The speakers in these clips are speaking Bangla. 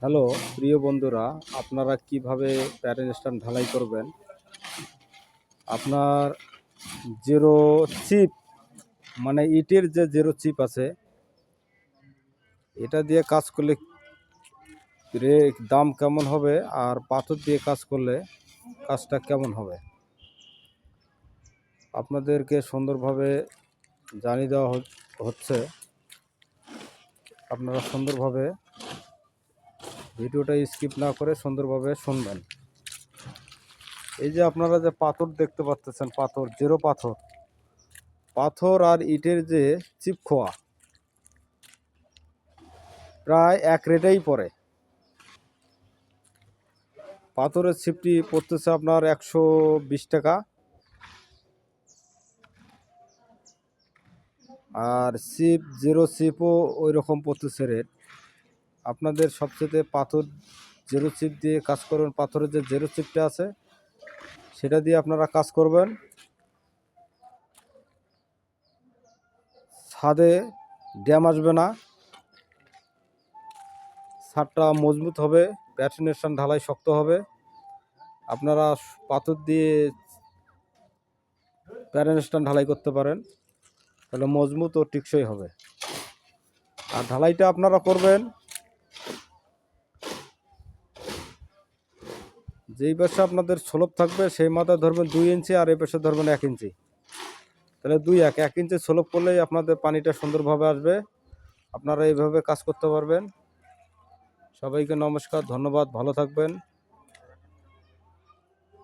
হ্যালো প্রিয় বন্ধুরা, আপনারা কিভাবে প্যারেন স্ট্যান্ড ঢালাই করবেন। আপনার জিরো চিপ মানে ইটের যে জিরো চিপ আছে, এটা দিয়ে কাজ করলে দাম কেমন হবে আর পাথর দিয়ে কাজ করলে কাজটা কেমন হবে আপনাদেরকে সুন্দরভাবে জানিয়ে দেওয়া হচ্ছে। আপনারা সুন্দরভাবে ভিডিওটা স্কিপ না করে সুন্দরভাবে শুনবেন। এই যে আপনারা যে পাথর দেখতে পাচ্ছেন, পাথর জিরো পাথর পাথর আর ইটের যে চিপ খোয়া প্রায় এক রেটেই পড়ে। পাথরের ছিপটি পড়তেছে আপনার 120 টাকা, আর চিপ জিরো চিপও ওই রকম পড়তেছে রেট। আপনাদের সবচেয়ে পাথর জিরো চিপ দিয়ে কাজ করবেন, পাথরের যে জিরো চিপটা আছে সেটা দিয়ে আপনারা কাজ করবেন। ছাদে ড্যাম আসবে না, ছাদটা মজবুত হবে, প্যাটিনেশন ঢালাই শক্ত হবে। আপনারা পাথর দিয়ে প্যাটিনেশন ঢালাই করতে পারেন, তাহলে মজবুত ও টেকসই হবে। আর ঢালাইটা আপনারা করবেন যেই পাশে আপনাদের স্লোপ থাকবে সেই মাথায় ধরবেন 2 ইঞ্চি, আর এই পাশে ধরবেন 1 ইঞ্চি। তাহলে 1 ইঞ্চি স্লোপ করলেই আপনাদের পানিটা সুন্দরভাবে আসবে। আপনারা এইভাবে কাজ করতে পারবেন। সবাইকে নমস্কার, ধন্যবাদ, ভালো থাকবেন।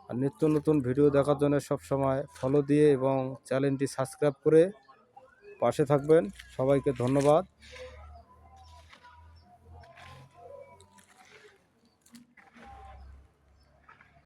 আর নিত্য নতুন ভিডিও দেখার জন্য সবসময় ফলো দিয়ে এবং চ্যানেলটি সাবস্ক্রাইব করে পাশে থাকবেন। সবাইকে ধন্যবাদ।